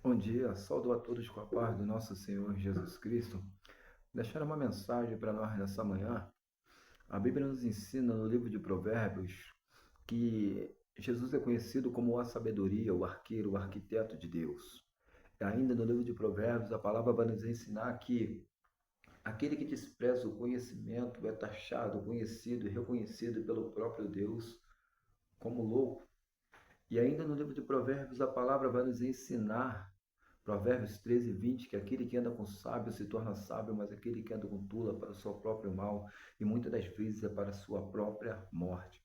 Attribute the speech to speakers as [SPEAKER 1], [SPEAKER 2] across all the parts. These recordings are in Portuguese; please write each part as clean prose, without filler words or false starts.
[SPEAKER 1] Bom dia, saúdo a todos com a paz do nosso Senhor Jesus Cristo. Deixar uma mensagem para nós nessa manhã. A Bíblia nos ensina no livro de Provérbios que Jesus é conhecido como a sabedoria, o arqueiro, o arquiteto de Deus. E ainda no livro de Provérbios, a palavra vai nos ensinar que aquele que despreza o conhecimento é taxado, conhecido e reconhecido pelo próprio Deus como louco. E ainda no livro de Provérbios, a palavra vai nos ensinar Provérbios 13:20, que aquele que anda com sábio se torna sábio, mas aquele que anda com tula para o seu próprio mal, e muitas das vezes é para a sua própria morte.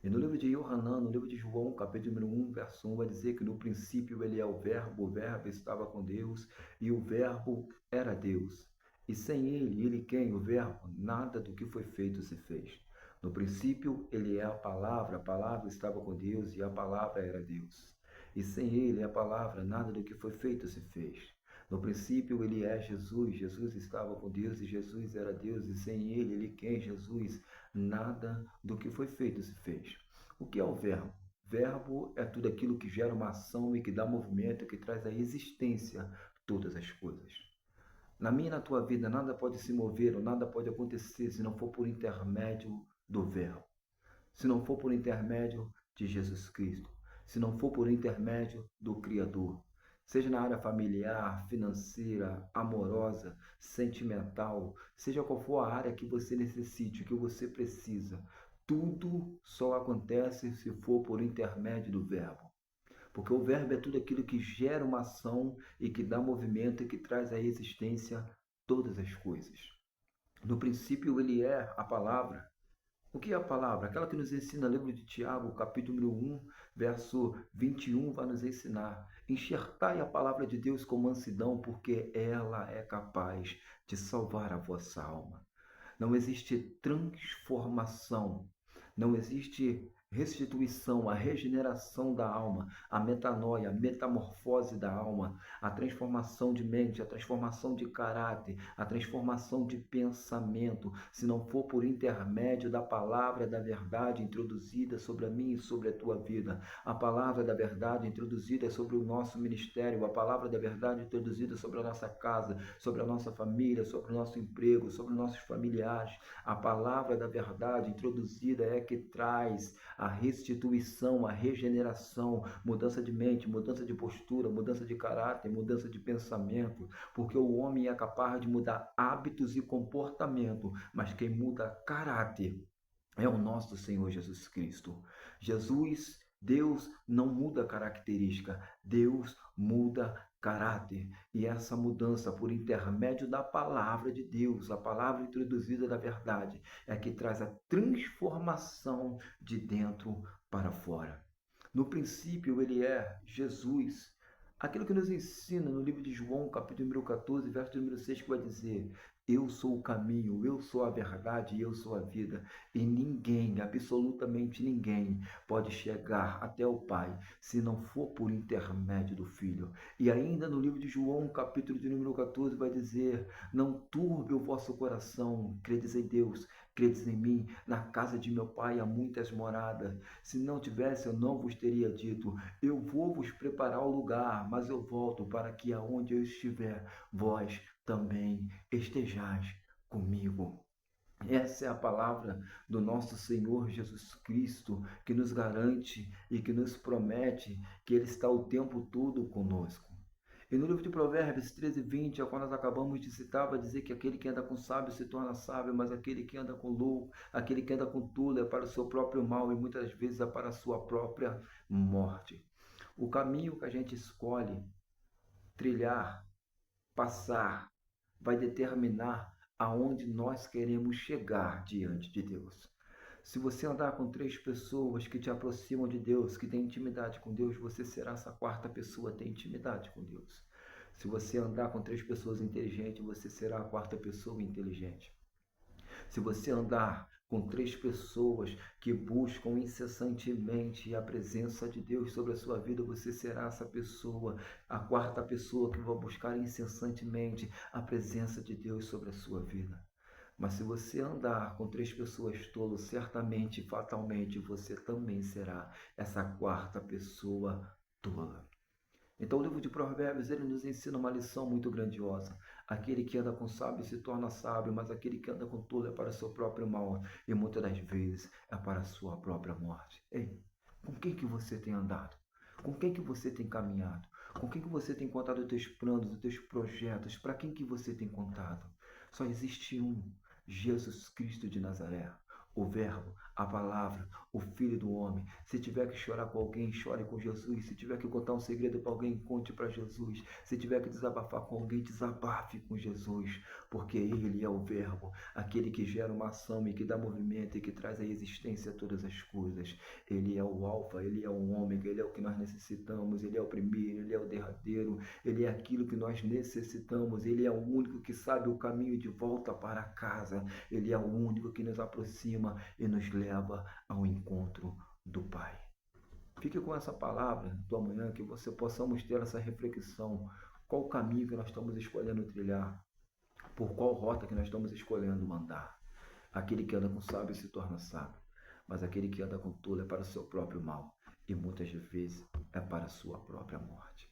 [SPEAKER 1] E no livro de Yohanan, no livro de João, capítulo número 1, verso 1, vai dizer que no princípio ele é o Verbo estava com Deus, e o Verbo era Deus. E sem ele quem? O Verbo, nada do que foi feito se fez. No princípio ele é a palavra estava com Deus, e a palavra era Deus. E sem ele, a palavra, nada do que foi feito se fez. No princípio ele é Jesus, Jesus estava com Deus e Jesus era Deus, e sem ele quem? Jesus, nada do que foi feito se fez. O que é o verbo? Verbo é tudo aquilo que gera uma ação e que dá movimento, que traz à existência todas as coisas. Na minha e na tua vida, nada pode se mover ou nada pode acontecer se não for por intermédio do verbo. Se não for por intermédio de Jesus Cristo. Se não for por intermédio do Criador. Seja na área familiar, financeira, amorosa, sentimental, seja qual for a área que você necessite, que você precisa, tudo só acontece se for por intermédio do Verbo. Porque o Verbo é tudo aquilo que gera uma ação e que dá movimento e que traz à existência todas as coisas. No princípio, ele é a palavra. O que é a palavra? Aquela que nos ensina, no livro de Tiago, capítulo número 1, verso 21, vai nos ensinar. Enxertai a palavra de Deus com mansidão, porque ela é capaz de salvar a vossa alma. Não existe transformação, não existe restituição, a regeneração da alma, a metanoia, a metamorfose da alma, a transformação de mente, a transformação de caráter, a transformação de pensamento, se não for por intermédio da palavra da verdade introduzida sobre a minha e sobre a tua vida, a palavra da verdade introduzida sobre o nosso ministério, a palavra da verdade introduzida sobre a nossa casa, sobre a nossa família, sobre o nosso emprego, sobre os nossos familiares. A palavra da verdade introduzida é que traz a restituição, a regeneração, mudança de mente, mudança de postura, mudança de caráter, mudança de pensamento, porque o homem é capaz de mudar hábitos e comportamento, mas quem muda caráter é o nosso Senhor Jesus Cristo. Jesus, Deus não muda característica, Deus muda caráter. E essa mudança por intermédio da palavra de Deus, a palavra introduzida da verdade, é que traz a transformação de dentro para fora. No princípio, ele é Jesus. Aquilo que nos ensina no livro de João, capítulo número 14, verso número 6, que vai dizer: eu sou o caminho, eu sou a verdade e eu sou a vida. E ninguém, absolutamente ninguém, pode chegar até o Pai se não for por intermédio do Filho. E ainda no livro de João, capítulo de número 14, vai dizer: não turbe o vosso coração, credes em Deus, credes em mim, na casa de meu Pai há muitas moradas. Se não tivesse, eu não vos teria dito, eu vou vos preparar o lugar, mas eu volto para que aonde eu estiver, vós também estejais comigo. Essa é a palavra do nosso Senhor Jesus Cristo, que nos garante e que nos promete que Ele está o tempo todo conosco. E no livro de Provérbios 13:20, quando nós acabamos de citar, vai dizer que aquele que anda com sábio se torna sábio, mas aquele que anda com louco, aquele que anda com tolo é para o seu próprio mal e muitas vezes é para a sua própria morte. O caminho que a gente escolhe trilhar, passar, vai determinar aonde nós queremos chegar diante de Deus. Se você andar com três pessoas que te aproximam de Deus, que têm intimidade com Deus, você será essa quarta pessoa a ter intimidade com Deus. Se você andar com três pessoas inteligentes, você será a quarta pessoa inteligente. Se você andar com três pessoas que buscam incessantemente a presença de Deus sobre a sua vida, você será essa pessoa, a quarta pessoa que vai buscar incessantemente a presença de Deus sobre a sua vida. Mas se você andar com três pessoas tolas, certamente, fatalmente, você também será essa quarta pessoa tola. Então, o livro de Provérbios, ele nos ensina uma lição muito grandiosa. Aquele que anda com sábio se torna sábio, mas aquele que anda com tolo é para seu próprio mal, e muitas das vezes é para a sua própria morte. Ei, com quem que você tem andado? Com quem que você tem caminhado? Com quem que você tem contado os teus planos, os teus projetos? Para quem que você tem contado? Só existe um, Jesus Cristo de Nazaré. O Verbo, a palavra, o Filho do Homem. Se tiver que chorar com alguém, chore com Jesus. Se tiver que contar um segredo para alguém, conte para Jesus. Se tiver que desabafar com alguém, desabafe com Jesus. Porque Ele é o Verbo, aquele que gera uma ação e que dá movimento e que traz à existência todas as coisas. Ele é o Alfa, Ele é o Ômega, Ele é o que nós necessitamos, Ele é o primeiro, Ele é o derradeiro, Ele é aquilo que nós necessitamos, Ele é o único que sabe o caminho de volta para casa, Ele é o único que nos aproxima e nos leva ao encontro do Pai. Fique com essa palavra do amanhã, que você possamos ter essa reflexão. Qual o caminho que nós estamos escolhendo trilhar? Por qual rota que nós estamos escolhendo andar? Aquele que anda com sábio se torna sábio, mas aquele que anda com tolo é para o seu próprio mal, e muitas vezes é para a sua própria morte.